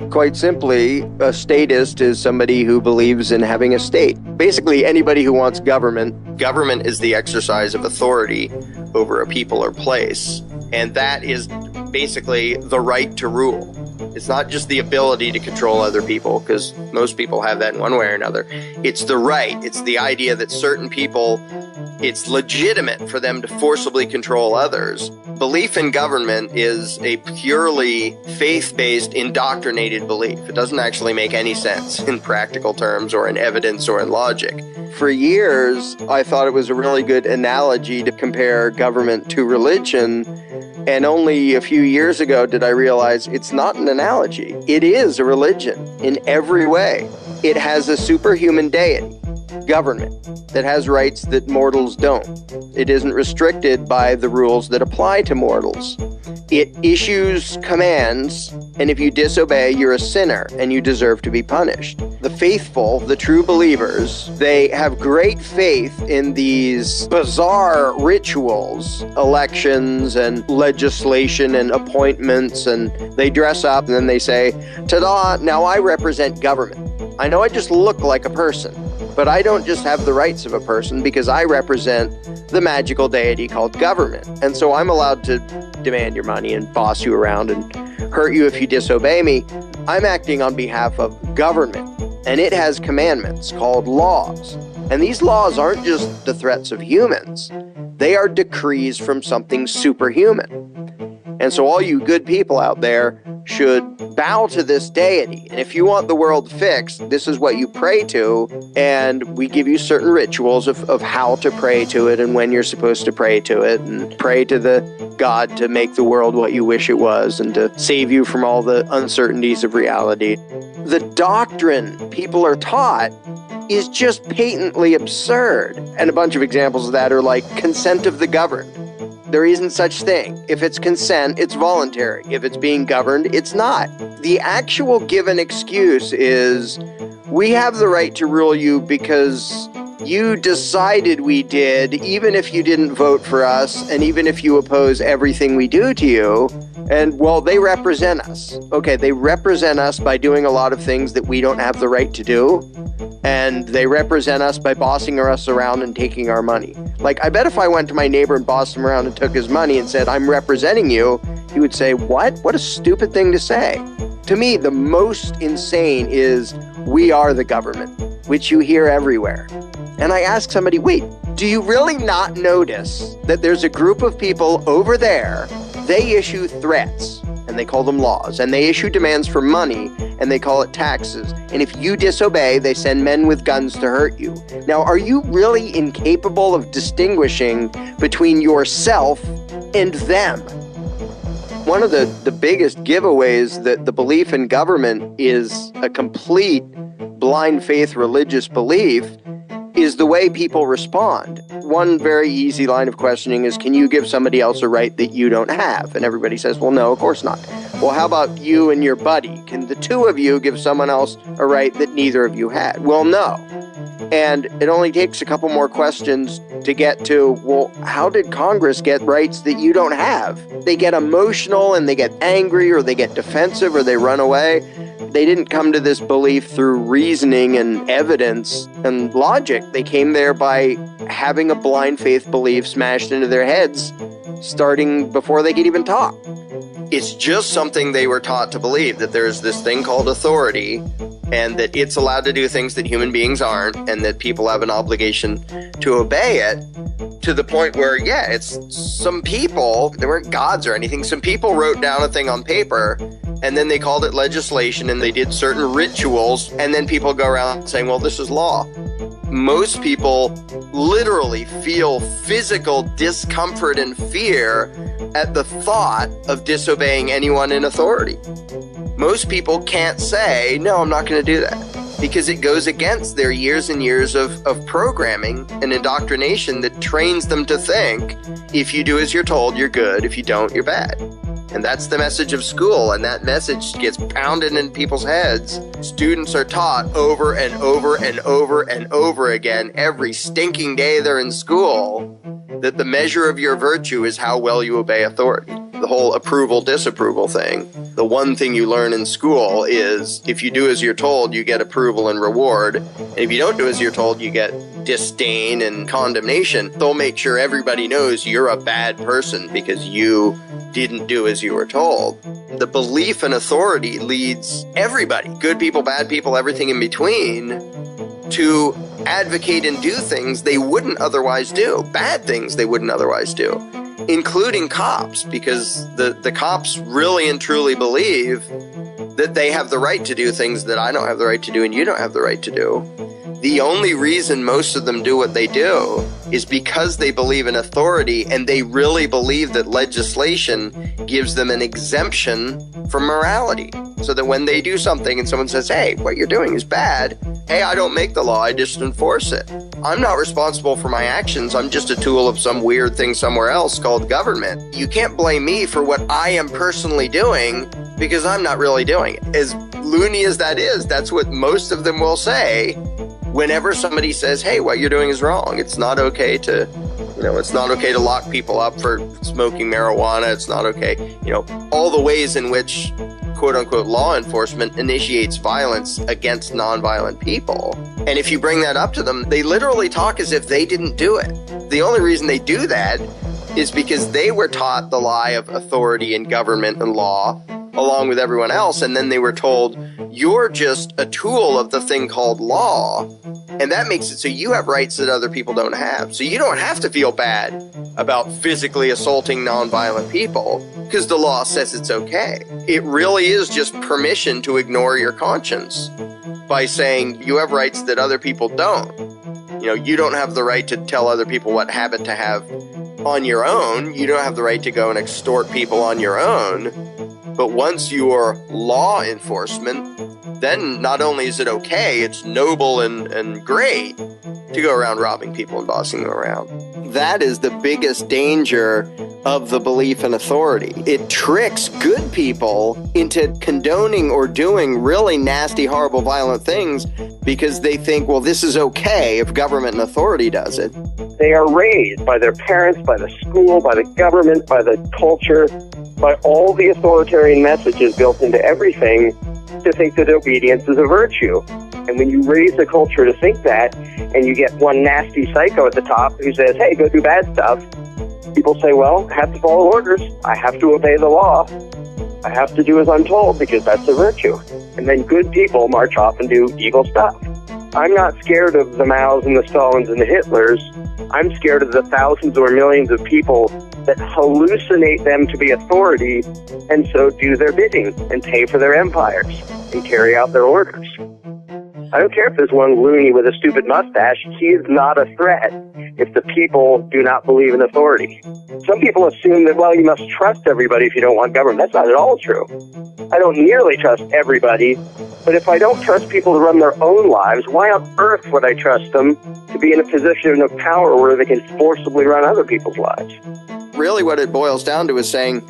Quite simply, a statist is somebody who believes in having a state. Basically, anybody who wants government. Government is the exercise of authority over a people or place, and that is basically the right to rule. It's not just the ability to control other people, because most people have that in one way or another. It's the right. It's the idea that certain people, it's legitimate for them to forcibly control others. Belief in government is a purely faith-based, indoctrinated belief. It doesn't actually make any sense in practical terms or in evidence or in logic. For years, I thought it was a really good analogy to compare government to religion. And only a few years ago did I realize it's not an analogy. It is a religion in every way. It has a superhuman deity, government, that has rights that mortals don't. It isn't restricted by the rules that apply to mortals. It issues commands, and if you disobey, you're a sinner and you deserve to be punished. The faithful, the true believers, they have great faith in these bizarre rituals, elections and legislation and appointments, and they dress up and then they say, ta-da, now I represent government. I know I just look like a person, but I don't just have the rights of a person because I represent the magical deity called government. And so I'm allowed to demand your money and boss you around and hurt you if you disobey me. I'm acting on behalf of government, and it has commandments called laws. And these laws aren't just the threats of humans. They are decrees from something superhuman. And so all you good people out there should bow to this deity. And if you want the world fixed, this is what you pray to. And we give you certain rituals of how to pray to it and when you're supposed to pray to it, and pray to the God to make the world what you wish it was and to save you from all the uncertainties of reality. The doctrine people are taught is just patently absurd. And a bunch of examples of that are like consent of the governed. There isn't such thing. If it's consent, it's voluntary. If it's being governed, it's not. The actual given excuse is, we have the right to rule you because you decided we did, even if you didn't vote for us, and even if you oppose everything we do to you. And, well, they represent us. Okay, they represent us by doing a lot of things that we don't have the right to do. And they represent us by bossing us around and taking our money. Like, I bet if I went to my neighbor and bossed him around and took his money and said, I'm representing you, he would say, what? What a stupid thing to say. To me, the most insane is, we are the government, which you hear everywhere. And I ask somebody, wait, do you really not notice that there's a group of people over there? They issue threats, and they call them laws, and they issue demands for money, and they call it taxes. And if you disobey, they send men with guns to hurt you. Now, are you really incapable of distinguishing between yourself and them? One of the biggest giveaways that the belief in government is a complete blind faith religious belief is the way people respond. One very easy line of questioning is, can you give somebody else a right that you don't have? And everybody says, well, no, of course not. Well, how about you and your buddy? Can the two of you give someone else a right that neither of you had? Well, no. And it only takes a couple more questions to get to, well, how did Congress get rights that you don't have? They get emotional and they get angry, or they get defensive, or they run away. They didn't come to this belief through reasoning and evidence and logic. They came there by having a blind faith belief smashed into their heads, starting before they could even talk. It's just something they were taught to believe, that there's this thing called authority, and that it's allowed to do things that human beings aren't, and that people have an obligation to obey it, to the point where, yeah, it's some people, they weren't gods or anything, some people wrote down a thing on paper, and then they called it legislation, and they did certain rituals, and then people go around saying, well, this is law. Most people literally feel physical discomfort and fear at the thought of disobeying anyone in authority. Most people can't say, no, I'm not going to do that, because it goes against their years and years of programming and indoctrination that trains them to think, if you do as you're told, you're good. If you don't, you're bad. And that's the message of school, and that message gets pounded in people's heads. Students are taught over and over and over and over again, every stinking day they're in school, that the measure of your virtue is how well you obey authority. the whole approval-disapproval thing. The one thing you learn in school is if you do as you're told, you get approval and reward. And if you don't do as you're told, you get disdain and condemnation. They'll make sure everybody knows you're a bad person because you didn't do as you were told. The belief in authority leads everybody, good people, bad people, everything in between, to advocate and do things they wouldn't otherwise do, bad things they wouldn't otherwise do, including cops, because the cops really and truly believe that they have the right to do things that I don't have the right to do and you don't have the right to do. The only reason most of them do what they do is because they believe in authority and they really believe that legislation gives them an exemption from morality. So that when they do something and someone says, hey, what you're doing is bad, hey, I don't make the law, I just enforce it. I'm not responsible for my actions, I'm just a tool of some weird thing somewhere else called government. You can't blame me for what I am personally doing because I'm not really doing it. As loony as that is, that's what most of them will say whenever somebody says, hey, what you're doing is wrong. It's not okay to, it's not okay to lock people up for smoking marijuana. It's not okay, all the ways in which quote unquote law enforcement initiates violence against nonviolent people. And if you bring that up to them, they literally talk as if they didn't do it. The only reason they do that is because they were taught the lie of authority and government and law along with everyone else, and then they were told, you're just a tool of the thing called law, and that makes it so you have rights that other people don't have. So you don't have to feel bad about physically assaulting nonviolent people because the law says it's okay. It really is just permission to ignore your conscience by saying you have rights that other people don't. You don't have the right to tell other people what habit to have on your own. You don't have the right to go and extort people on your own. But once you're law enforcement, then not only is it okay, it's noble and great to go around robbing people and bossing them around. That is the biggest danger of the belief in authority. It tricks good people into condoning or doing really nasty, horrible, violent things because they think, well, this is okay if government and authority does it. They are raised by their parents, by the school, by the government, by the culture, by all the authoritarian messages built into everything to think that obedience is a virtue. And when you raise the culture to think that, and you get one nasty psycho at the top who says, hey, go do bad stuff, people say, well, I have to follow orders. I have to obey the law. I have to do as I'm told because that's a virtue. And then good people march off and do evil stuff. I'm not scared of the Maos and the Stalins and the Hitlers. I'm scared of the thousands or millions of people that hallucinate them to be authority and so do their bidding and pay for their empires and carry out their orders. I don't care if there's one loony with a stupid mustache. He is not a threat if the people do not believe in authority. Some people assume that, well, you must trust everybody if you don't want government. That's not at all true. I don't nearly trust everybody, but if I don't trust people to run their own lives, why on earth would I trust them to be in a position of power where they can forcibly run other people's lives? Really what it boils down to is saying,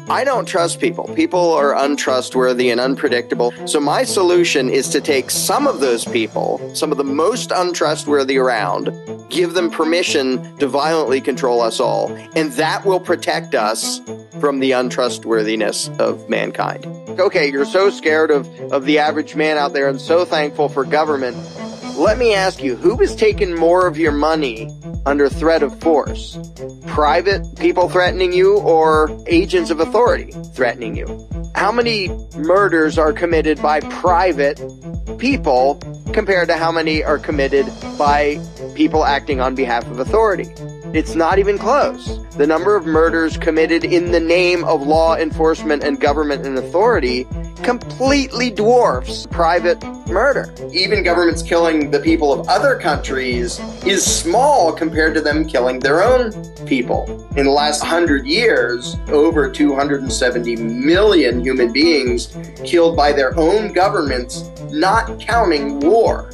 I don't trust people. People are untrustworthy and unpredictable. So my solution is to take some of those people, some of the most untrustworthy around, give them permission to violently control us all. And that will protect us from the untrustworthiness of mankind. Okay, you're so scared of the average man out there and so thankful for government. Let me ask you, who has taken more of your money under threat of force? Private people threatening you or agents of authority threatening you? How many murders are committed by private people compared to how many are committed by people acting on behalf of authority? It's not even close. The number of murders committed in the name of law enforcement and government and authority completely dwarfs private murder. Even governments killing the people of other countries is small compared to them killing their own people. In the last 100 years, over 270 million human beings killed by their own governments, not counting war.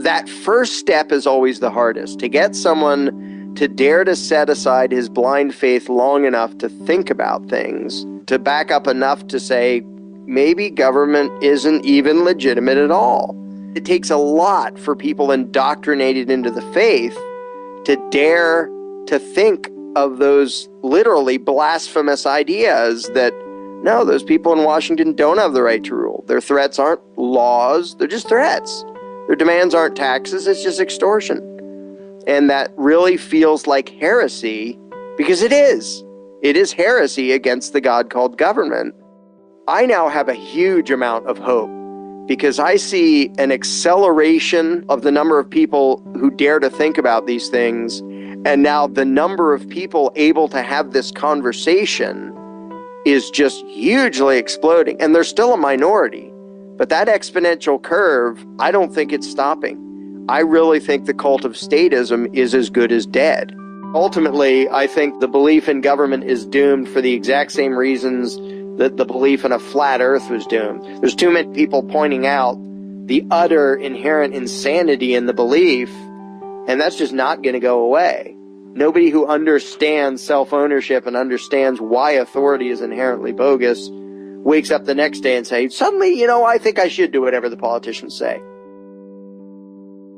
That first step is always the hardest, to get someone to dare to set aside his blind faith long enough to think about things, to back up enough to say, maybe government isn't even legitimate at all. It takes a lot for people indoctrinated into the faith to dare to think of those literally blasphemous ideas that, no, those people in Washington don't have the right to rule. Their threats aren't laws, they're just threats. Their demands aren't taxes, it's just extortion. And that really feels like heresy, because it is. It is heresy against the God called government. I now have a huge amount of hope, because I see an acceleration of the number of people who dare to think about these things. And now the number of people able to have this conversation is just hugely exploding. And they're still a minority. But that exponential curve, I don't think it's stopping. I really think the cult of statism is as good as dead. Ultimately, I think the belief in government is doomed for the exact same reasons that the belief in a flat earth was doomed. There's too many people pointing out the utter inherent insanity in the belief, and that's just not going to go away. Nobody who understands self-ownership and understands why authority is inherently bogus wakes up the next day and says, suddenly, I think I should do whatever the politicians say.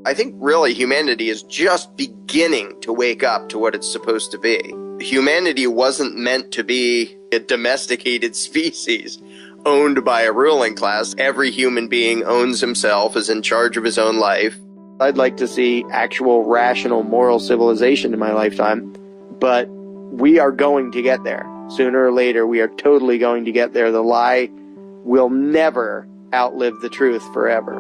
I think really humanity is just beginning to wake up to what it's supposed to be. Humanity wasn't meant to be a domesticated species owned by a ruling class. Every human being owns himself, is in charge of his own life. I'd like to see actual rational moral civilization in my lifetime, but we are going to get there. Sooner or later, we are totally going to get there. The lie will never outlive the truth forever.